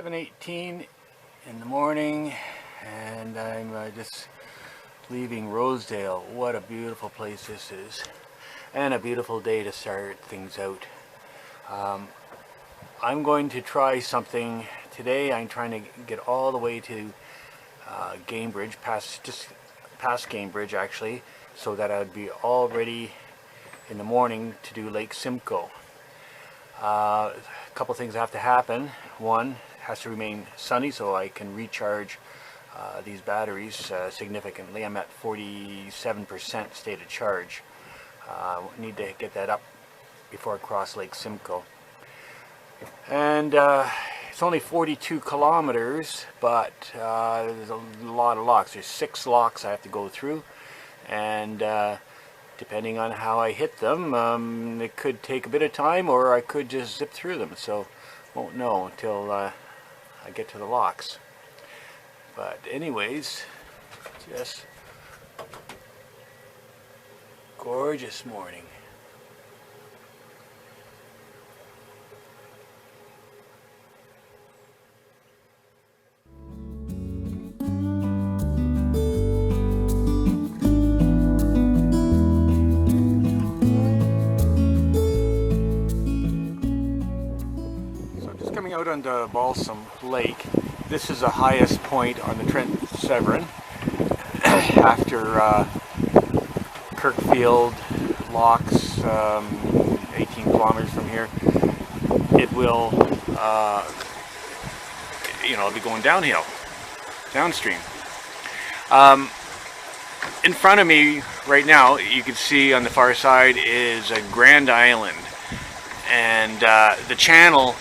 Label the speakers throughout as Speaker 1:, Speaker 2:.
Speaker 1: 7:18 in the morning, and I'm just leaving Rosedale. What a beautiful place this is, and a beautiful day to start things out. I'm going to try something today. I'm trying to get all the way to Gamebridge, just past Gamebridge actually, so that I would be all ready in the morning to do Lake Simcoe. A couple things have to happen. One, it has to remain sunny so I can recharge these batteries significantly. I'm at 47% state of charge. Need to get that up before I cross Lake Simcoe. And it's only 42 kilometers, but there's a lot of locks. There's 6 locks I have to go through, and depending on how I hit them, it could take a bit of time, or I could just zip through them. So won't know until I get to the locks. But anyways, just gorgeous morning. Coming out onto Balsam Lake. This is the highest point on the Trent Severn after Kirkfield locks, 18 kilometers from here. It will be going downstream. In front of me right now, you can see on the far side is a Grand Island, and the channel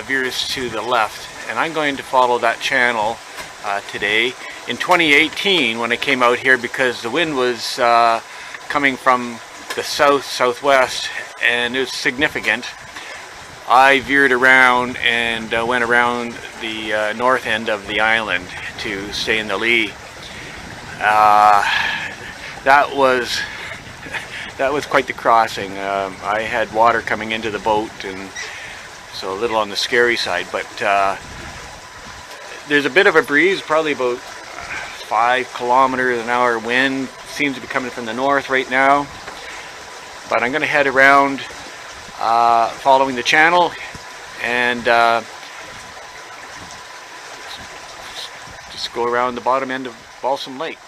Speaker 1: veers to the left, and I'm going to follow that channel today. In 2018, when I came out here, because the wind was coming from the southwest and it was significant, I veered around and went around the north end of the island to stay in the lee. That was quite the crossing. I had water coming into the boat, and so a little on the scary side, but there's a bit of a breeze, probably about 5 kilometers an hour wind. Seems to be coming from the north right now, but I'm going to head around following the channel and just go around the bottom end of Balsam Lake.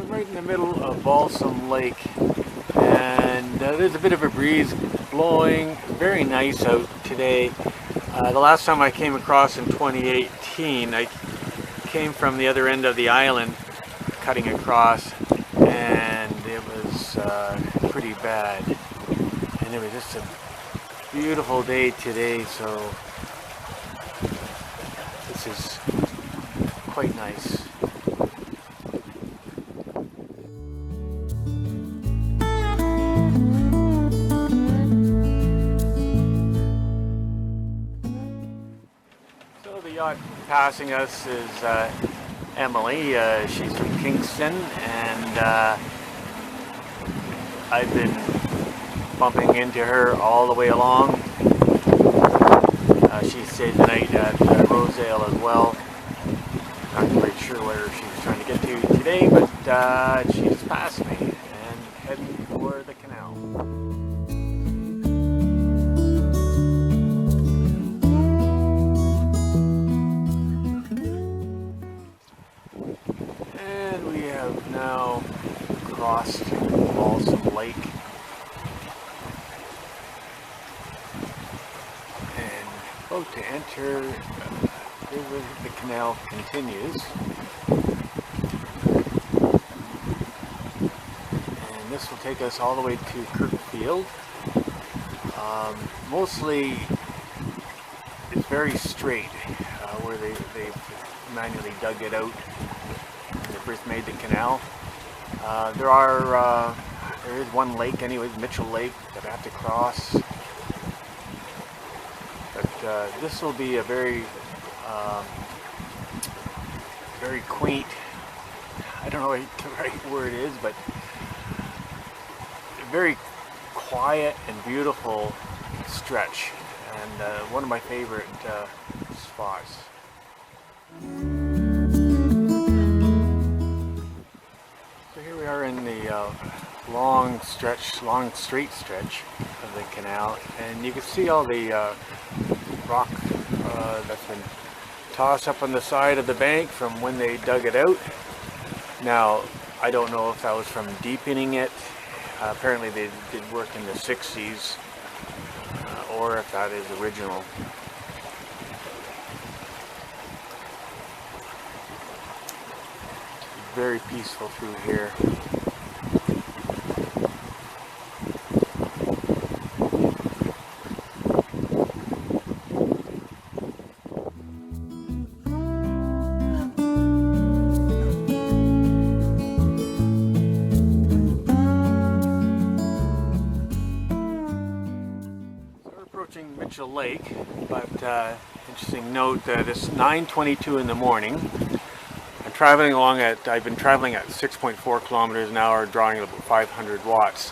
Speaker 1: Right in the middle of Balsam Lake, and there's a bit of a breeze blowing. Very nice out today. The last time I came across in 2018, I came from the other end of the island cutting across, and it was pretty bad, and it was just a beautiful day today, so this is quite nice. The yacht passing us is Emily. She's from Kingston, and I've been bumping into her all the way along. She stayed the night at Rosedale as well. Not quite sure where she was trying to get to today, but she's passed me and heading for the canal. Now crossed Balsam Lake, and about to enter. The canal continues, and this will take us all the way to Kirkfield. Mostly it's very straight, where they've manually dug it out when they first made the canal. There is one lake anyways, Mitchell Lake, that I have to cross. But this will be a very quaint I don't know what the right word is, but a very quiet and beautiful stretch, and one of my favorite spots. So here we are in the long straight stretch of the canal, and you can see all the rock that's been tossed up on the side of the bank from when they dug it out. Now, I don't know if that was from deepening it. Apparently they did work in the 60s, or if that is original. Very peaceful through here. Mitchell Lake, but interesting note that it's 9:22 in the morning. I've been traveling at 6.4 kilometers an hour, drawing about 500 watts.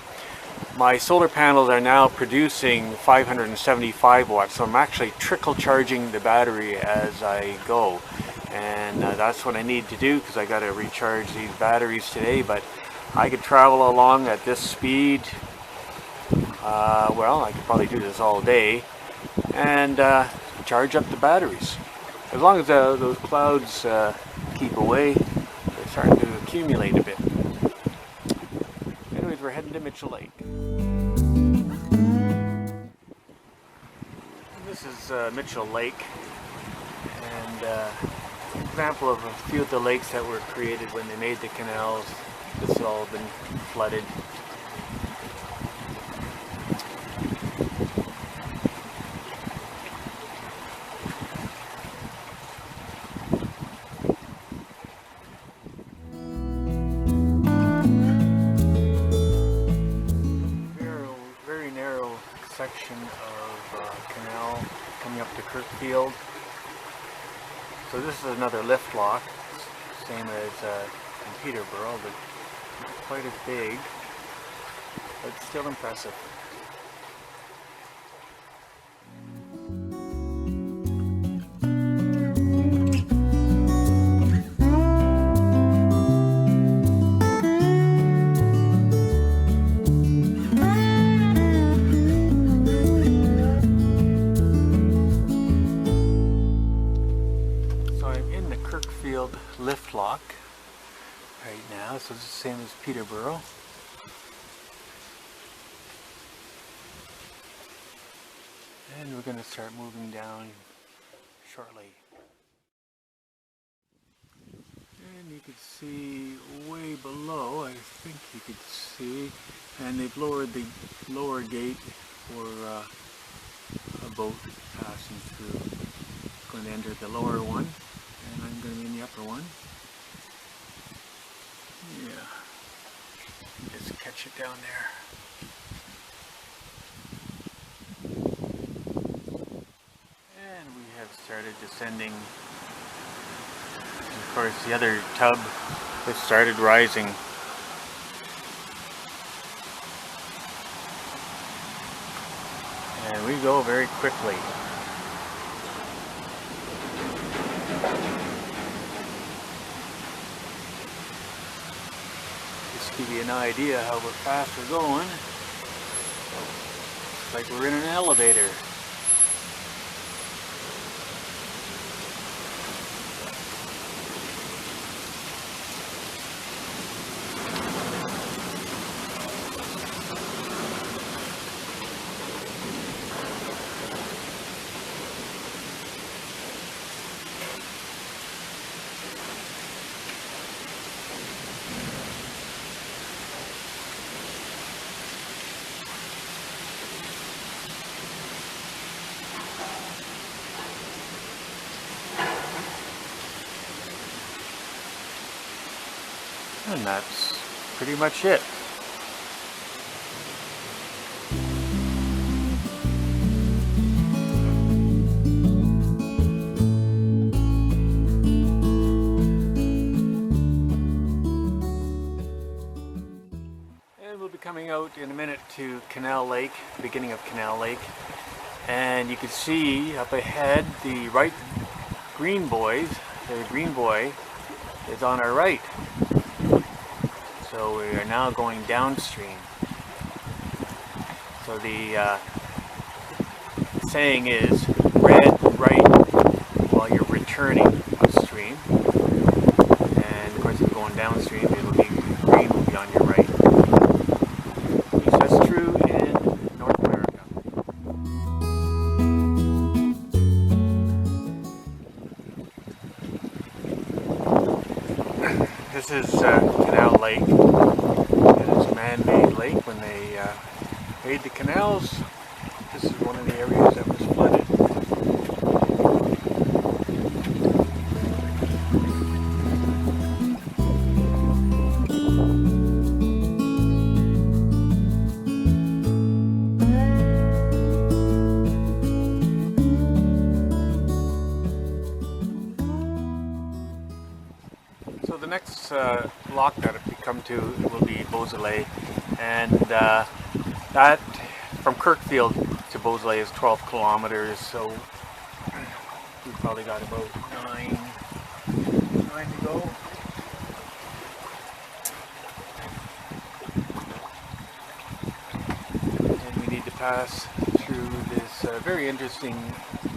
Speaker 1: My solar panels are now producing 575 watts, so I'm actually trickle charging the battery as I go. And that's what I need to do, because I got to recharge these batteries today, but I could travel along at this speed. Well, I could probably do this all day and charge up the batteries. As long as those clouds keep away, they're starting to accumulate a bit. Anyways, we're heading to Mitchell Lake. This is Mitchell Lake, and an example of a few of the lakes that were created when they made the canals. This has all been flooded. Section of canal coming up to Kirkfield. So this is another lift lock, same as in Peterborough, but not quite as big, but still impressive. Lift lock right now, so it's the same as Peterborough. And we're going to start moving down shortly. And you can see way below, I think you could see, and they've lowered the lower gate for a boat passing through. It's going to enter the lower one, and I'm going to be in the upper one. Yeah, just catch it down there. And we have started descending. And of course, the other tub has started rising. And we go very quickly. Give you an idea how fast we're going. It's like we're in an elevator. And that's pretty much it. coming out in a minute to Canal Lake, the beginning of Canal Lake, and you can see up ahead the right green boy is on our right. So we are now going downstream. So the saying is red right while you're returning upstream, and of course if you're going downstream it'll be green will be on your right. That's true in North America. This is Canal Lake. It is a man-made lake. When they made the canals, this is one of the areas that was flooded. So the next lock that we come to will be Rosedale, and that from Kirkfield to Rosedale is 12 kilometers, so we've probably got about nine to go. And we need to pass through this very interesting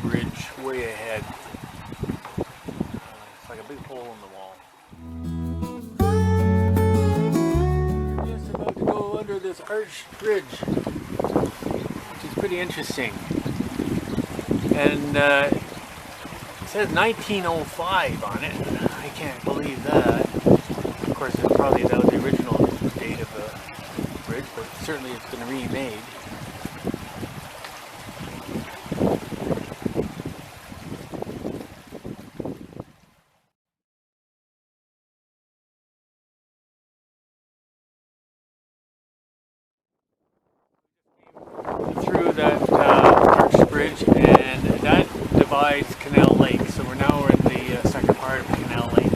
Speaker 1: bridge way ahead. It's like a big hole in the wall. We're just about to go under this arched bridge, which is pretty interesting. And it says 1905 on it. I can't believe that. Of course, it's probably that was the original date of the bridge, but certainly it's been remade. Through that arched bridge, and that divides Canal Lake. So we're now in the second part of Canal Lake.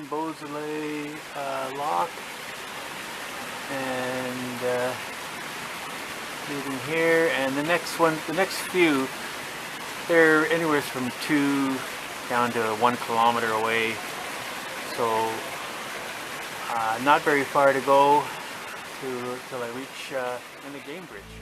Speaker 1: Rosedale lock, and leaving here, and the next few, they're anywhere from 2 down to 1 kilometer away, so not very far to go till I reach into Gamebridge.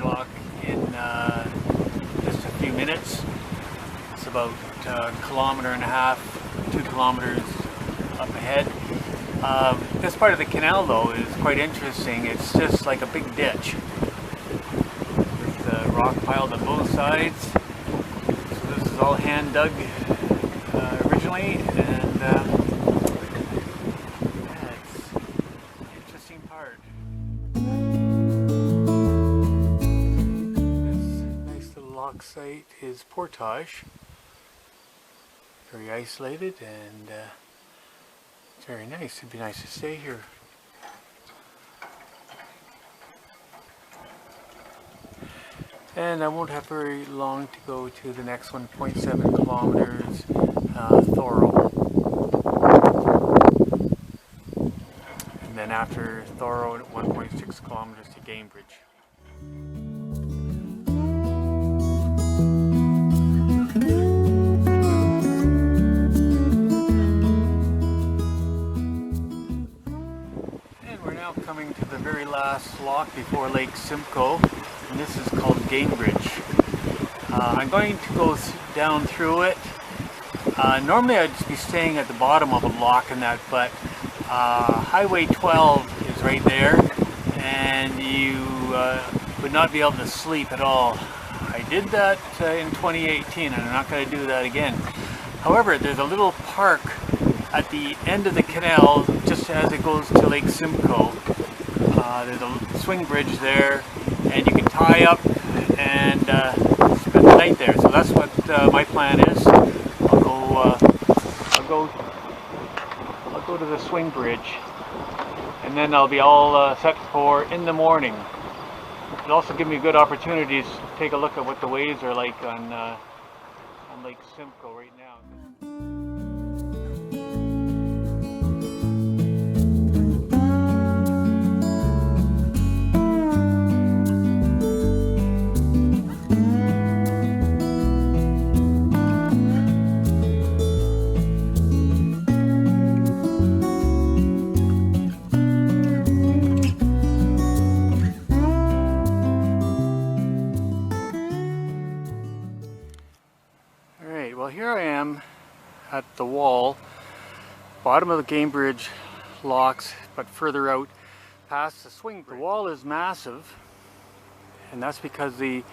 Speaker 1: Lock in just a few minutes. It's about a kilometer and a half, 2 kilometers up ahead. This part of the canal though is quite interesting. It's just like a big ditch with rock piled on both sides. So this is all hand dug originally, and yeah, it's an interesting part. Lock site is Portage, very isolated, and it's very nice. It'd be nice to stay here. And I won't have very long to go to the next one, 0.7 kilometers, Thorough. And then after Thorough, 1.6 kilometers to Gamebridge. Coming to the very last lock before Lake Simcoe, and this is called Gamebridge. I'm going to go down through it. Normally I'd just be staying at the bottom of a lock in that, but Highway 12 is right there, and you would not be able to sleep at all. I did that in 2018, and I'm not going to do that again. However, there's a little park at the end of the canal just as it goes to Lake Simcoe. There's a swing bridge there, and you can tie up and spend the night there. So that's what my plan is. I'll go to the swing bridge, and then I'll be all set for in the morning. It'll also give me good opportunities to take a look at what the waves are like on Lake Simcoe right now. Well, here I am at the wall, bottom of the Gamebridge locks, but further out past the swing bridge. The wall is massive, and that's because the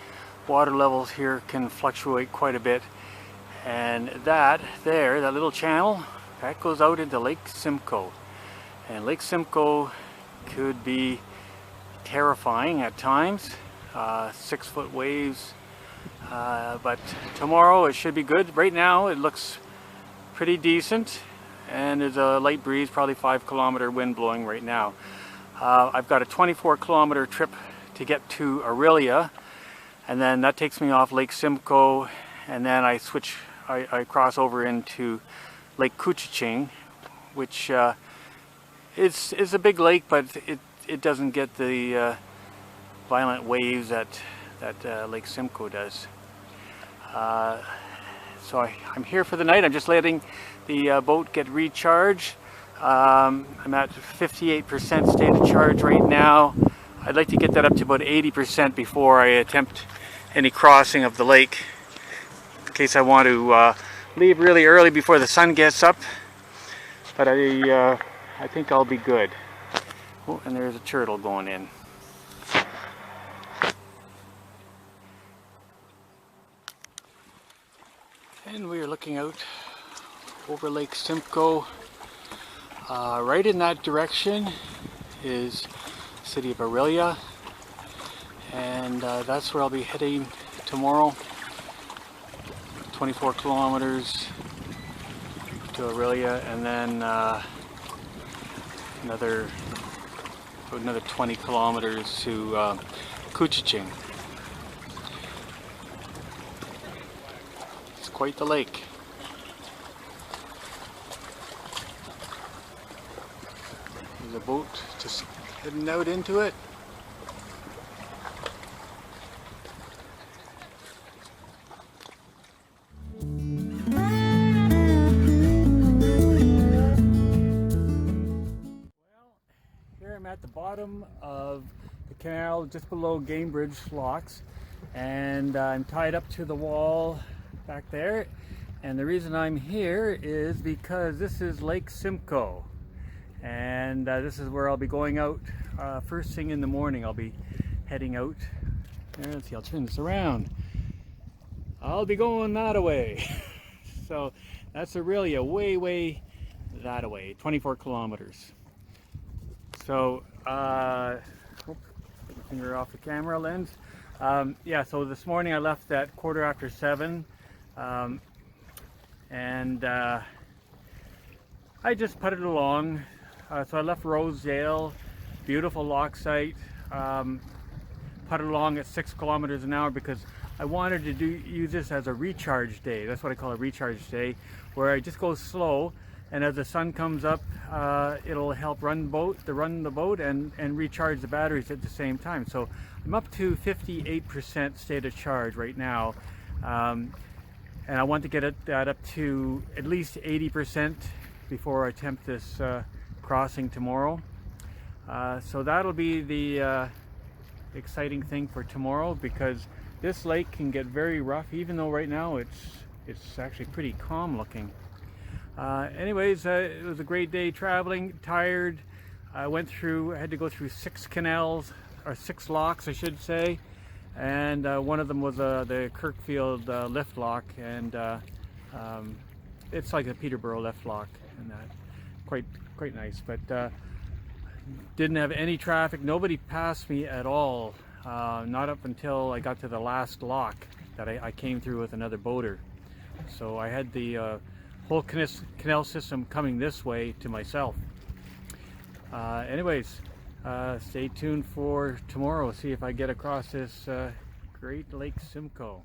Speaker 1: water levels here can fluctuate quite a bit. And that little channel, that goes out into Lake Simcoe. And Lake Simcoe could be terrifying at times, 6-foot waves. But tomorrow it should be good. Right now it looks pretty decent, and there's a light breeze, probably 5-kilometer wind blowing right now. I've got a 24-kilometer trip to get to Aurelia, and then that takes me off Lake Simcoe, and then I cross over into Lake Couchiching, which is a big lake, but it doesn't get the violent waves that Lake Simcoe does. So I'm here for the night. I'm just letting the boat get recharged. I'm at 58% state of charge right now. I'd like to get that up to about 80% before I attempt any crossing of the lake, in case I want to leave really early before the sun gets up. But I think I'll be good. Oh, and there's a turtle going in. And we are looking out over Lake Simcoe. Right in that direction is the city of Aurelia, and that's where I'll be heading tomorrow. 24 kilometers to Aurelia, and then another 20 kilometers to Couchiching. Quite the lake. There's a boat just heading out into it. Well, here I'm at the bottom of the canal just below Gamebridge locks, and I'm tied up to the wall back there, and the reason I'm here is because this is Lake Simcoe, and this is where I'll be going out first thing in the morning. I'll be heading out there. Let's see, I'll turn this around. I'll be going that way. So that's Aurelia, way that way, 24 kilometers. So put my finger off the camera lens. Yeah, so this morning I left at 7:15. And I just putted along. So I left Rosedale, beautiful lock site, putted along at 6 kilometers an hour because I wanted to use this as a recharge day. That's what I call a recharge day, where I just go slow, and as the sun comes up, it'll help run the boat and recharge the batteries at the same time. So I'm up to 58% state of charge right now. And I want to get that up to at least 80% before I attempt this crossing tomorrow. So that'll be the exciting thing for tomorrow, because this lake can get very rough, even though right now it's actually pretty calm looking. Anyways, it was a great day traveling. Tired. I had to go through 6 canals, or 6 locks I should say,
Speaker 2: and one of them was the Kirkfield lift lock, and it's like a Peterborough lift lock, and quite nice. But didn't have any traffic. Nobody passed me at all. Not up until I got to the last lock that I came through with another boater. So I had the whole canal system coming this way to myself. Anyways, stay tuned for tomorrow. See if I get across this Great Lakes Simcoe.